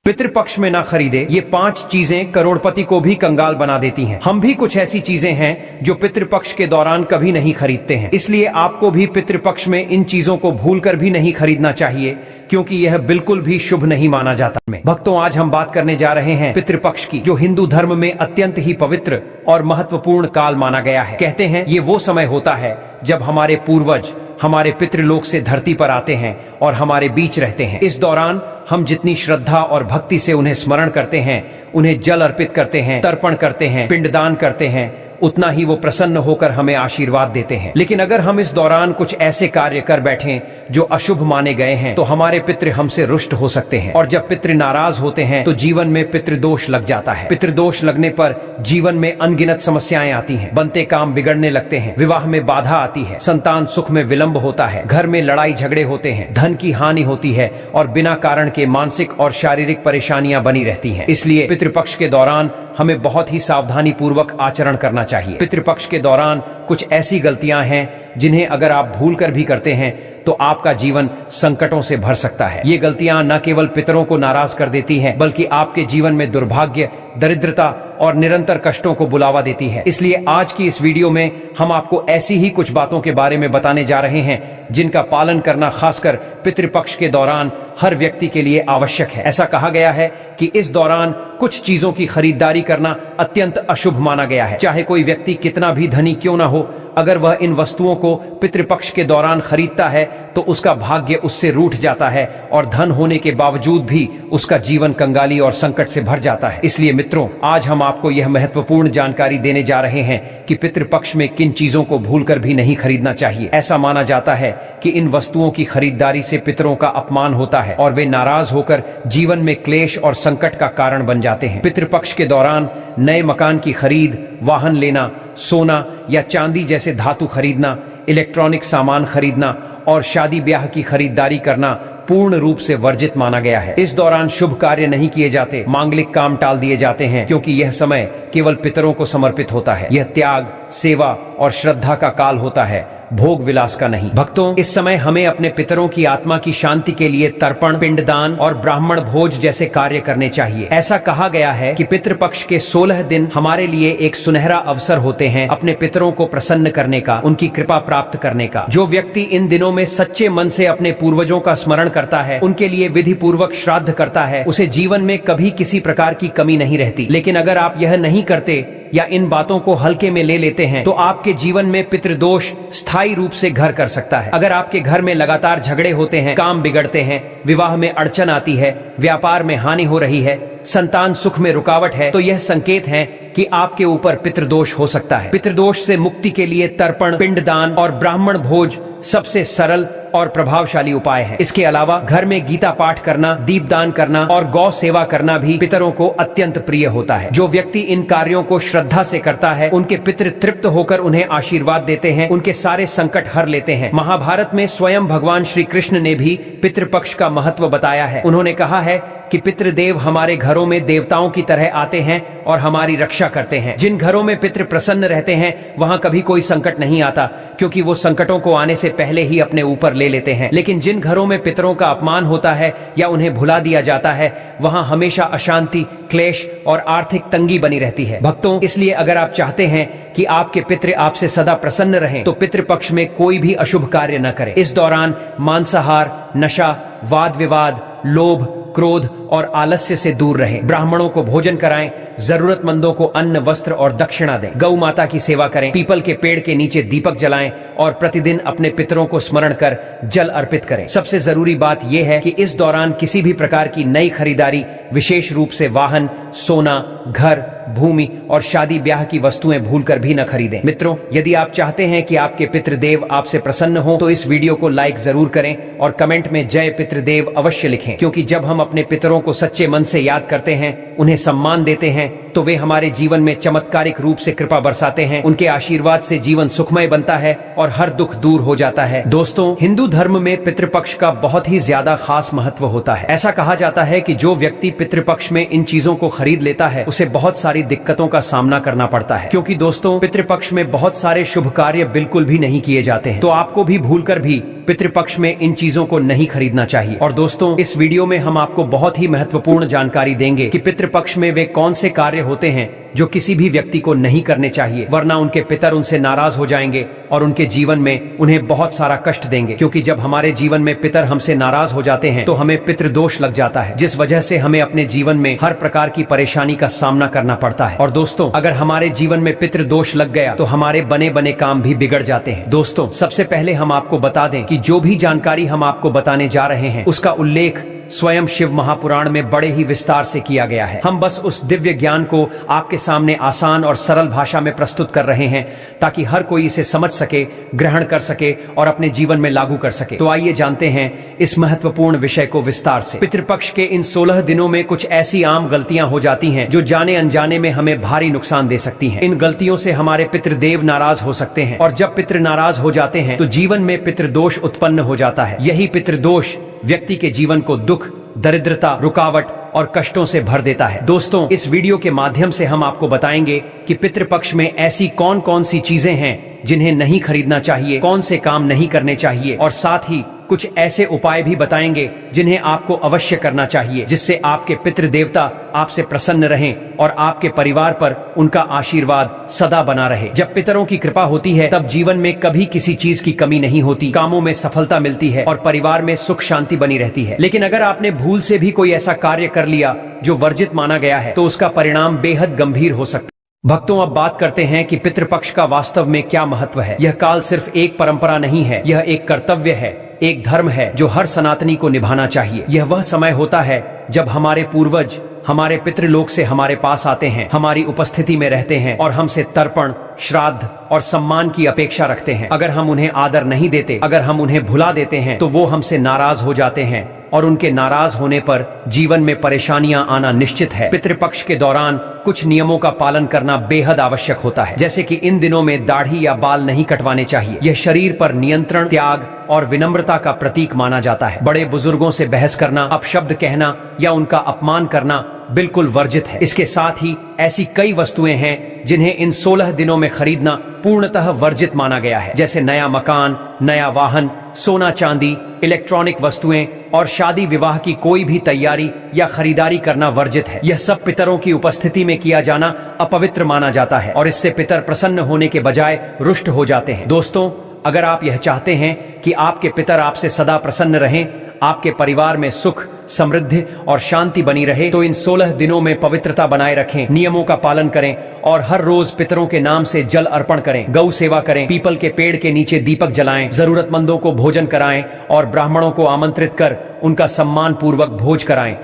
पितृपक्ष में ना खरीदे, ये 5 चीजें करोड़पति को भी कंगाल बना देती हैं। हम भी कुछ ऐसी चीजें हैं जो पितृपक्ष के दौरान कभी नहीं खरीदते हैं, इसलिए आपको भी पितृपक्ष में इन चीजों को भूलकर भी नहीं खरीदना चाहिए, क्योंकि यह बिल्कुल भी शुभ नहीं माना जाता। भक्तों, आज हम बात करने जा रहे हैं पितृपक्ष की, जो हिंदू धर्म में अत्यंत ही पवित्र और महत्वपूर्ण काल माना गया है। कहते हैं ये वो समय होता है जब हमारे पूर्वज हमारे पितृलोक से धरती पर आते हैं और हमारे बीच रहते हैं। इस दौरान हम जितनी श्रद्धा और भक्ति से उन्हें स्मरण करते हैं, उन्हें जल अर्पित करते हैं, तर्पण करते हैं, पिंडदान करते हैं, उतना ही वो प्रसन्न होकर हमें आशीर्वाद देते हैं। लेकिन अगर हम इस दौरान कुछ ऐसे कार्य कर बैठें जो अशुभ माने गए हैं, तो हमारे पितृ हमसे रुष्ट हो सकते हैं, और जब पितृ नाराज होते हैं तो जीवन में पितृदोष लग जाता है। पितृदोष लगने पर जीवन में अनगिनत समस्याएं आती हैं, बनते काम बिगड़ने लगते हैं, विवाह में बाधा आती है, संतान सुख में विलंब होता है, घर में लड़ाई झगड़े होते हैं, धन की हानि होती है, और बिना कारण के मानसिक और शारीरिक परेशानियां बनी रहती हैं। इसलिए पितृपक्ष के दौरान हमें बहुत ही सावधानी पूर्वक आचरण करना चाहिए। पितृपक्ष के दौरान कुछ ऐसी गलतियां हैं जिन्हें अगर आप भूलकर भी करते हैं तो आपका जीवन संकटों से भर सकता है। ये गलतियां न केवल पितरों को नाराज कर देती हैं, बल्कि आपके जीवन में दुर्भाग्य, दरिद्रता और निरंतर कष्टों को बुलावा देती है। इसलिए आज की इस वीडियो में हम आपको ऐसी ही कुछ बातों के बारे में बताने जा रहे हैं जिनका पालन करना खासकर पितृपक्ष के दौरान हर व्यक्ति के लिए आवश्यक है। ऐसा कहा गया है कि इस दौरान कुछ चीजों की खरीदारी करना अत्यंत अशुभ माना गया है। चाहे कोई व्यक्ति कितना भी धनी क्यों ना हो, अगर वह इन वस्तुओं को पितृपक्ष के दौरान खरीदता है तो उसका भाग्य उससे रूठ जाता है, और धन होने के बावजूद भी उसका जीवन कंगाली और संकट से भर जाता है। इसलिए मित्रों, आज हम आपको यह महत्वपूर्ण जानकारी देने जा रहे हैं कि पितृपक्ष में किन चीजों को भूलकर भी नहीं खरीदना चाहिए। ऐसा माना जाता है कि इन वस्तुओं की खरीदारी से पितरों का अपमान होता है और वे नाराज होकर जीवन में क्लेश और संकट का कारण बन जाते हैं। पितृपक्ष के दौरान नए मकान की खरीद, वाहन लेना, सोना या चांदी जैसे धातु खरीदना, इलेक्ट्रॉनिक सामान खरीदना और शादी ब्याह की खरीदारी करना पूर्ण रूप से वर्जित माना गया है। इस दौरान शुभ कार्य नहीं किए जाते, मांगलिक काम टाल दिए जाते हैं, क्योंकि यह समय केवल पितरों को समर्पित होता है। यह त्याग, सेवा और श्रद्धा का काल होता है, भोग विलास का नहीं। भक्तों, इस समय हमें अपने पितरों की आत्मा की शांति के लिए तर्पण, पिंडदान और ब्राह्मण भोज जैसे कार्य करने चाहिए। ऐसा कहा गया है कि पितृपक्ष के 16 दिन हमारे लिए एक सुनहरा अवसर होते हैं अपने पितरों को प्रसन्न करने का, उनकी कृपा प्राप्त करने का। जो व्यक्ति इन दिनों में सच्चे मन से अपने पूर्वजों का स्मरण करता है, उनके लिए विधि पूर्वक श्राद्ध करता है, उसे जीवन में कभी किसी प्रकार की कमी नहीं रहती। लेकिन अगर आप यह नहीं करते या इन बातों को हल्के में ले लेते हैं तो आपके जीवन में पितृदोष स्थायी रूप से घर कर सकता है। अगर आपके घर में लगातार झगड़े होते हैं, काम बिगड़ते हैं, विवाह में अड़चन आती है, व्यापार में हानि हो रही है, संतान सुख में रुकावट है, तो यह संकेत है कि आपके ऊपर पितृदोष हो सकता है। पितृदोष से मुक्ति के लिए तर्पण, पिंडदान और ब्राह्मण भोज सबसे सरल और प्रभावशाली उपाय है। इसके अलावा घर में गीता पाठ करना, दीपदान करना और गौ सेवा करना भी पितरों को अत्यंत प्रिय होता है। जो व्यक्ति इन कार्यों को श्रद्धा से करता है, उनके पितृ तृप्त होकर उन्हें आशीर्वाद देते हैं, उनके सारे संकट हर लेते हैं। महाभारत में स्वयं भगवान श्री कृष्ण ने भी पितृपक्ष का महत्व बताया है। उन्होंने कहा है कि पितृदेव हमारे घरों में देवताओं की तरह आते हैं और हमारी रक्षा करते हैं। जिन घरों में पितृ प्रसन्न रहते हैं वहां कभी कोई संकट नहीं आता, क्योंकि वो संकटों को आने से पहले ही अपने ऊपर ले लेते हैं। लेकिन जिन घरों में पितरों का अपमान होता है या उन्हें भुला दिया जाता है, वहां हमेशा अशांति, क्लेश और आर्थिक तंगी बनी रहती है। भक्तों, इसलिए अगर आप चाहते हैं कि आपके पितृ आपसे सदा प्रसन्न रहें, तो पितृपक्ष में कोई भी अशुभ कार्य न करें। इस दौरान मांसाहार, नशा, वाद विवाद, लोभ, क्रोध और आलस्य से दूर रहें। ब्राह्मणों को भोजन कराएं, जरूरतमंदों को अन्न, वस्त्र और दक्षिणा दें, गौ माता की सेवा करें, पीपल के पेड़ के नीचे दीपक जलाएं और प्रतिदिन अपने पितरों को स्मरण कर जल अर्पित करें। सबसे जरूरी बात यह है कि इस दौरान किसी भी प्रकार की नई खरीदारी, विशेष रूप से वाहन, सोना, घर, भूमि और शादी ब्याह की वस्तुएं भूलकर भी न खरीदें। मित्रों, यदि आप चाहते हैं कि आपके पितृदेव आपसे प्रसन्न हो, तो इस वीडियो को लाइक जरूर करें और कमेंट में जय पितृदेव अवश्य लिखें, क्योंकि जब हम अपने पितरों को सच्चे मन से याद करते हैं, उन्हें सम्मान देते हैं, तो वे हमारे जीवन में चमत्कारिक रूप से कृपा बरसाते हैं। उनके आशीर्वाद से जीवन सुखमय बनता है और हर दुख दूर हो जाता है। दोस्तों, हिंदू धर्म में पितृपक्ष का बहुत ही ज्यादा खास महत्व होता है। ऐसा कहा जाता है कि जो व्यक्ति पितृपक्ष में इन चीजों को खरीद लेता है उसे बहुत सारी दिक्कतों का सामना करना पड़ता है, क्योंकि दोस्तों पितृपक्ष में बहुत सारे शुभ कार्य बिल्कुल भी नहीं किए जाते हैं। तो आपको भी भूलकर भी पितृपक्ष में इन चीजों को नहीं खरीदना चाहिए। और दोस्तों, इस वीडियो में हम आपको बहुत ही महत्वपूर्ण जानकारी देंगे कि पितृपक्ष में वे कौन से कार्य होते हैं जो किसी भी व्यक्ति को नहीं करने चाहिए, वरना उनके पितर उनसे नाराज हो जाएंगे और उनके जीवन में उन्हें बहुत सारा कष्ट देंगे। क्योंकि जब हमारे जीवन में पितर हमसे नाराज हो जाते हैं तो हमें पितृदोष लग जाता है, जिस वजह से हमें अपने जीवन में हर प्रकार की परेशानी का सामना करना पड़ता है। और दोस्तों, अगर हमारे जीवन में पितृदोष लग गया तो हमारे बने बने काम भी बिगड़ जाते हैं। दोस्तों, सबसे पहले हम आपको बता दें कि जो भी जानकारी हम आपको बताने जा रहे हैं उसका उल्लेख स्वयं शिव महापुराण में बड़े ही विस्तार से किया गया है। हम बस उस दिव्य ज्ञान को आपके सामने आसान और सरल भाषा में प्रस्तुत कर रहे हैं ताकि हर कोई इसे समझ सके, ग्रहण कर सके और अपने जीवन में लागू कर सके। तो आइए जानते हैं इस महत्वपूर्ण विषय को विस्तार से। पितृपक्ष के इन 16 दिनों में कुछ ऐसी आम गलतियां हो जाती हैं जो जाने अनजाने में हमें भारी नुकसान दे सकती हैं। इन गलतियों से हमारे पितृदेव नाराज हो सकते हैं और जब पितृ नाराज हो जाते हैं तो जीवन में पितृदोष उत्पन्न हो जाता है। यही पितृदोष व्यक्ति के जीवन को दुख, दरिद्रता, रुकावट और कष्टों से भर देता है। दोस्तों, इस वीडियो के माध्यम से हम आपको बताएंगे कि पितृपक्ष में ऐसी कौन कौन सी चीजें हैं जिन्हें नहीं खरीदना चाहिए, कौन से काम नहीं करने चाहिए, और साथ ही कुछ ऐसे उपाय भी बताएंगे जिन्हें आपको अवश्य करना चाहिए, जिससे आपके पितृ देवता आपसे प्रसन्न रहें और आपके परिवार पर उनका आशीर्वाद सदा बना रहे। जब पितरों की कृपा होती है तब जीवन में कभी किसी चीज की कमी नहीं होती, कामों में सफलता मिलती है और परिवार में सुख शांति बनी रहती है। लेकिन अगर आपने भूल से भी कोई ऐसा कार्य कर लिया जो वर्जित माना गया है तो उसका परिणाम बेहद गंभीर हो सकता है। भक्तों, अब बात करते हैं कि पितृपक्ष का वास्तव में क्या महत्व है। यह काल सिर्फ एक परंपरा नहीं है, यह एक कर्तव्य है, एक धर्म है जो हर सनातनी को निभाना चाहिए। यह वह समय होता है जब हमारे पूर्वज हमारे पितृलोक से हमारे पास आते हैं, हमारी उपस्थिति में रहते हैं और हमसे तर्पण, श्राद्ध और सम्मान की अपेक्षा रखते हैं। अगर हम उन्हें आदर नहीं देते, अगर हम उन्हें भुला देते हैं तो वो हमसे नाराज हो जाते हैं और उनके नाराज होने पर जीवन में परेशानियां आना निश्चित है। पितृपक्ष के दौरान कुछ नियमों का पालन करना बेहद आवश्यक होता है, जैसे कि इन दिनों में दाढ़ी या बाल नहीं कटवाने चाहिए। यह शरीर पर नियंत्रण, त्याग और विनम्रता का प्रतीक माना जाता है। बड़े बुजुर्गों से बहस करना, अपशब्द कहना या उनका अपमान करना बिल्कुल वर्जित है। इसके साथ ही ऐसी कई वस्तुएं हैं जिन्हें इन 16 दिनों में खरीदना पूर्णतः वर्जित माना गया है, जैसे नया मकान, नया वाहन, सोना चांदी, इलेक्ट्रॉनिक वस्तुएं और शादी विवाह की कोई भी तैयारी या खरीदारी करना वर्जित है। यह सब पितरों की उपस्थिति में किया जाना अपवित्र माना जाता है और इससे पितर प्रसन्न होने के बजाय रुष्ट हो जाते हैं। दोस्तों, अगर आप यह चाहते हैं कि आपके पितर आपसे सदा प्रसन्न रहें, आपके परिवार में सुख, समृद्धि और शांति बनी रहे, तो इन 16 दिनों में पवित्रता बनाए रखें, नियमों का पालन करें और हर रोज पितरों के नाम से जल अर्पण करें, गौ सेवा करें, पीपल के पेड़ के नीचे दीपक जलाएं, जरूरतमंदों को भोजन कराएं और ब्राह्मणों को आमंत्रित कर उनका सम्मान पूर्वक भोज कराएं।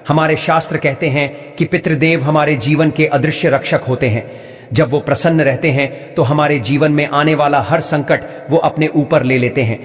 हमारे शास्त्र कहते हैं कि पितृदेव हमारे जीवन के अदृश्य रक्षक होते हैं। जब वो प्रसन्न रहते हैं तो हमारे जीवन में आने वाला हर संकट वो अपने ऊपर ले लेते हैं,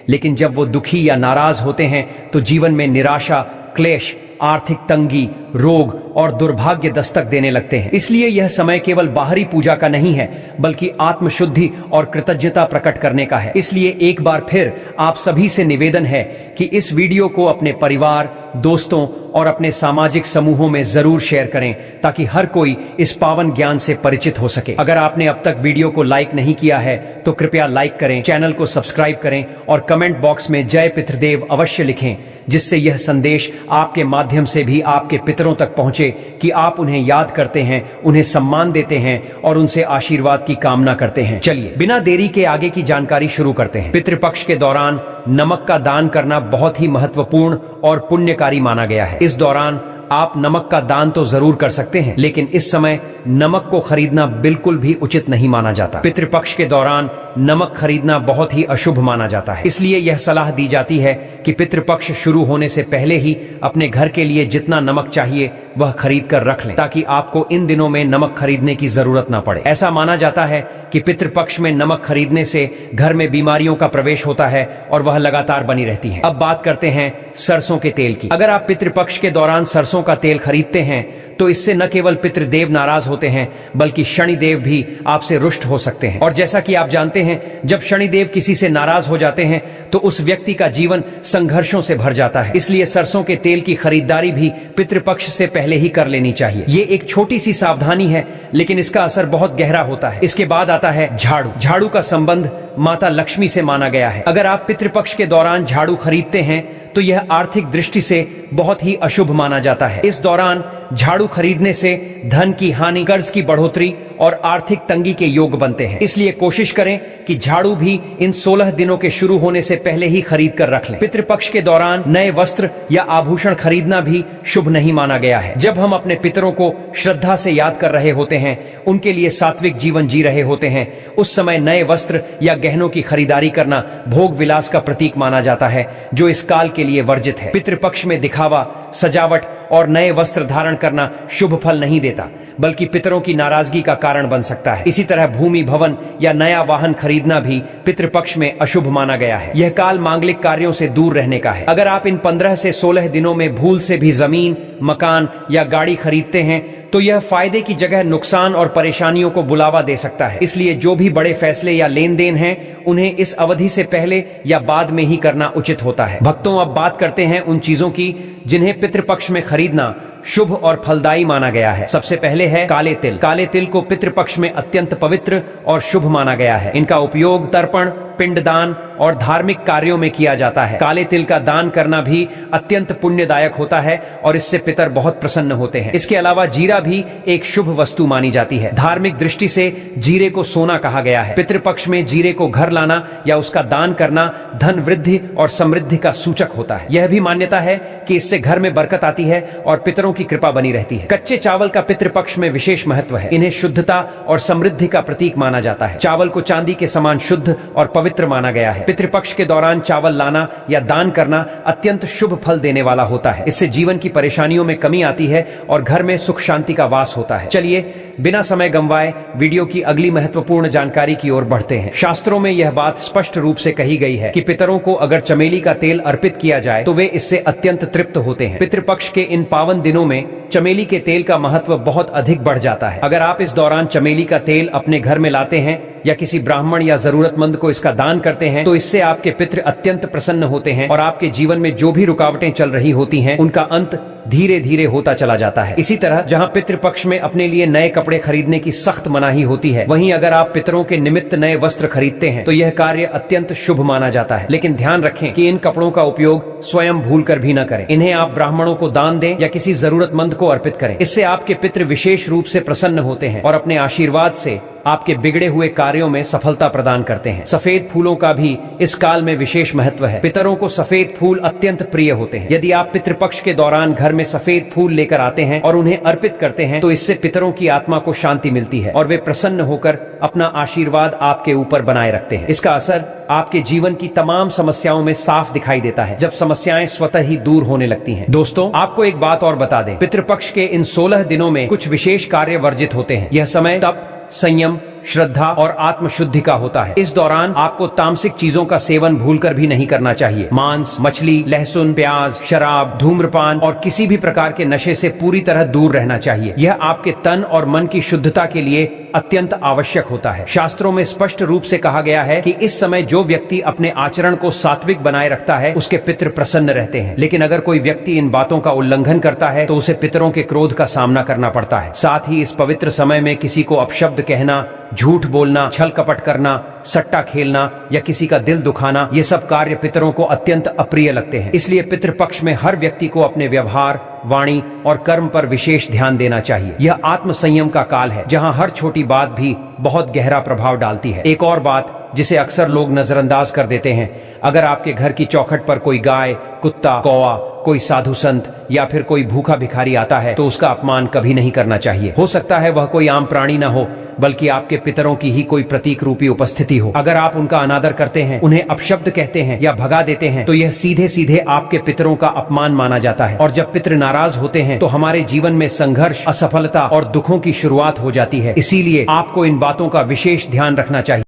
लेकिन जब वो दुखी या नाराज होते हैं तो जीवन में निराशा, क्लेश, आर्थिक तंगी, रोग और दुर्भाग्य दस्तक देने लगते हैं। इसलिए यह समय केवल बाहरी पूजा का नहीं है, बल्कि आत्मशुद्धि और कृतज्ञता प्रकट करने का है। इसलिए एक बार फिर आप सभी से निवेदन है कि इस वीडियो को अपने परिवार, दोस्तों और अपने सामाजिक समूहों में जरूर शेयर करें ताकि हर कोई इस पावन ज्ञान से परिचित हो सके। अगर आपने अब तक वीडियो को लाइक नहीं किया है तो कृपया लाइक करें, चैनल को सब्सक्राइब करें और कमेंट बॉक्स में जय पितृदेव अवश्य लिखें, जिससे यह संदेश आपके माध्यम से भी आपके पितरों तक पहुंचे कि आप उन्हें याद करते हैं, उन्हें सम्मान देते हैं और उनसे आशीर्वाद की कामना करते हैं। चलिए बिना देरी के आगे की जानकारी शुरू करते हैं। पितृपक्ष के दौरान नमक का दान करना बहुत ही महत्वपूर्ण और पुण्यकारी माना गया है। इस दौरान आप नमक का दान तो जरूर कर सकते हैं, लेकिन इस समय नमक को खरीदना बिल्कुल भी उचित नहीं माना जाता। पितृपक्ष के दौरान नमक खरीदना बहुत ही अशुभ माना जाता है। इसलिए यह सलाह दी जाती है कि पितृपक्ष शुरू होने से पहले ही अपने घर के लिए जितना नमक चाहिए वह खरीद कर रख लें, ताकि आपको इन दिनों में नमक खरीदने की जरूरत ना पड़े। ऐसा माना जाता है कि पितृपक्ष में नमक खरीदने से घर में बीमारियों का प्रवेश होता है और वह लगातार बनी रहती है। अब बात करते हैं सरसों के तेल की। अगर आप पितृपक्ष के दौरान सरसों का तेल खरीदते हैं तो इससे न केवल पितृदेव नाराज होते हैं बल्कि शनिदेव भी आपसे रुष्ट हो सकते हैं। और जैसा कि आप जानते हैं, जब शनिदेव किसी से नाराज हो जाते हैं तो उस व्यक्ति का जीवन संघर्षों से भर जाता है। इसलिए सरसों के तेल की खरीदारी भी पितृपक्ष से पहले ही कर लेनी चाहिए। ये एक छोटी सी सावधानी है, लेकिन इसका असर बहुत गहरा होता है। इसके बाद आता है झाड़ू। झाड़ू का संबंध माता लक्ष्मी से माना गया है। अगर आप पितृपक्ष के दौरान झाड़ू खरीदते हैं तो यह आर्थिक दृष्टि से बहुत ही अशुभ माना जाता है। इस दौरान झाड़ू खरीदने से धन की हानि, कर्ज की बढ़ोतरी और आर्थिक तंगी के योग बनते हैं। इसलिए कोशिश करें कि झाड़ू भी इन 16 दिनों के शुरू होने से पहले ही खरीद कर रख लें। पितृपक्ष के दौरान नए वस्त्र या आभूषण खरीदना भी शुभ नहीं माना गया है। जब हम अपने पितरों को श्रद्धा से याद कर रहे होते हैं, उनके लिए सात्विक जीवन जी रहे होते हैं, उस समय नए वस्त्र या गहनों की खरीदारी करना भोग विलास का प्रतीक माना जाता है, जो इस काल के लिए वर्जित है। पितृपक्ष में दिखावा, सजावट और नए वस्त्र धारण करना शुभ फल नहीं देता, बल्कि पितरों की नाराजगी का कारण बन सकता है। इसी तरह भूमि, भवन या नया वाहन खरीदना भी पितृपक्ष में अशुभ माना गया है। यह काल मांगलिक कार्यों से दूर रहने का है। अगर आप इन 15 से 16 दिनों में भूल से भी जमीन, मकान या गाड़ी खरीदते हैं तो यह फायदे की जगह नुकसान और परेशानियों को बुलावा दे सकता है। इसलिए जो भी बड़े फैसले या लेन देन हैं, उन्हें इस अवधि से पहले या बाद में ही करना उचित होता है। भक्तों, अब बात करते हैं उन चीजों की जिन्हें पितृपक्ष में खरीदना शुभ और फलदायी माना गया है। सबसे पहले है काले तिल। काले तिल को पितृपक्ष में अत्यंत पवित्र और शुभ माना गया है। इनका उपयोग तर्पण, पिंडदान और धार्मिक कार्यों में किया जाता है। काले तिल का दान करना भी अत्यंत पुण्यदायक होता है और इससे पितर बहुत प्रसन्न होते हैं। इसके अलावा जीरा भी एक शुभ वस्तु मानी जाती है। धार्मिक दृष्टि से जीरे को सोना कहा गया है। पितृपक्ष में जीरे को घर लाना या उसका दान करना धन वृद्धि और समृद्धि का सूचक होता है। यह भी मान्यता है कि इससे घर में बरकत आती है और पितरों की कृपा बनी रहती है। कच्चे चावल का पितृपक्ष में विशेष महत्व है। इन्हें शुद्धता और समृद्धि का प्रतीक माना जाता है। चावल को चांदी के समान शुद्ध और पवित्र माना गया है। पितृपक्ष के दौरान चावल लाना या दान करना अत्यंत शुभ फल देने वाला होता है। इससे जीवन की परेशानियों में कमी आती है और घर में सुख शांति का वास होता है। चलिए बिना समय गंवाए वीडियो की अगली महत्वपूर्ण जानकारी की ओर बढ़ते हैं। शास्त्रों में यह बात स्पष्ट रूप से कही गई है कि पितरों को अगर चमेली का तेल अर्पित किया जाए तो वे इससे अत्यंत तृप्त होते हैं। पितृपक्ष के इन पावन दिनों में चमेली के तेल का महत्व बहुत अधिक बढ़ जाता है। अगर आप इस दौरान चमेली का तेल अपने घर में लाते हैं या किसी ब्राह्मण या जरूरतमंद को इसका दान करते हैं तो इससे आपके पितृ अत्यंत प्रसन्न होते हैं और आपके जीवन में जो भी रुकावटें चल रही होती हैं उनका अंत धीरे धीरे होता चला जाता है। इसी तरह जहां पितृपक्ष में अपने लिए नए कपड़े खरीदने की सख्त मनाही होती है, वहीं अगर आप पितरों के निमित्त नए वस्त्र खरीदते हैं तो यह कार्य अत्यंत शुभ माना जाता है। लेकिन ध्यान रखें कि इन कपड़ों का उपयोग स्वयं भूलकर भी न करें। इन्हें आप ब्राह्मणों को दान दें या किसी जरूरतमंद को अर्पित करें। इससे आपके पितृ विशेष रूप से प्रसन्न होते हैं और अपने आशीर्वाद से आपके बिगड़े हुए कार्यों में सफलता प्रदान करते हैं। सफेद फूलों का भी इस काल में विशेष महत्व है। पितरों को सफेद फूल अत्यंत प्रिय होते हैं। यदि आप पितृपक्ष के दौरान घर में सफेद फूल लेकर आते हैं और उन्हें अर्पित करते हैं तो इससे पितरों की आत्मा को शांति मिलती है और वे प्रसन्न होकर अपना आशीर्वाद आपके ऊपर बनाए रखते हैं। इसका असर आपके जीवन की तमाम समस्याओं में साफ दिखाई देता है जब समस्याएं स्वतः ही दूर होने लगती हैं। दोस्तों, आपको एक बात और बता दें, पितृपक्ष के इन 16 दिनों में कुछ विशेष कार्य वर्जित होते हैं। यह समय तप, संयम, श्रद्धा और आत्मशुद्धि का होता है। इस दौरान आपको तामसिक चीजों का सेवन भूलकर भी नहीं करना चाहिए। मांस, मछली, लहसुन, प्याज, शराब, धूम्रपान और किसी भी प्रकार के नशे से पूरी तरह दूर रहना चाहिए। यह आपके तन और मन की शुद्धता के लिए अत्यंत आवश्यक होता है। शास्त्रों में स्पष्ट रूप से कहा गया है कि इस समय जो व्यक्ति अपने आचरण को सात्विक बनाए रखता है उसके पितृ प्रसन्न रहते हैं। लेकिन अगर कोई व्यक्ति इन बातों का उल्लंघन करता है तो उसे पितरों के क्रोध का सामना करना पड़ता है। साथ ही इस पवित्र समय में किसी को अपशब्द कहना, झूठ बोलना, छल कपट करना, सट्टा खेलना या किसी का दिल दुखाना, ये सब कार्य पितरों को अत्यंत अप्रिय लगते हैं। इसलिए पितृपक्ष में हर व्यक्ति को अपने व्यवहार, वाणी और कर्म पर विशेष ध्यान देना चाहिए। यह आत्म संयम का काल है जहां हर छोटी बात भी बहुत गहरा प्रभाव डालती है। एक और बात जिसे अक्सर लोग नजरअंदाज कर देते हैं, अगर आपके घर की चौखट पर कोई गाय, कुत्ता, कौवा, कोई साधु संत या फिर कोई भूखा भिखारी आता है तो उसका अपमान कभी नहीं करना चाहिए। हो सकता है वह कोई आम प्राणी न हो बल्कि आपके पितरों की ही कोई प्रतीक रूपी उपस्थिति हो। अगर आप उनका अनादर करते हैं, उन्हें अपशब्द कहते हैं या भगा देते हैं तो यह सीधे सीधे आपके पितरों का अपमान माना जाता है। और जब पितृ नाराज होते हैं तो हमारे जीवन में संघर्ष, असफलता और दुखों की शुरुआत हो जाती है। इसीलिए आपको इन बातों का विशेष ध्यान रखना चाहिए।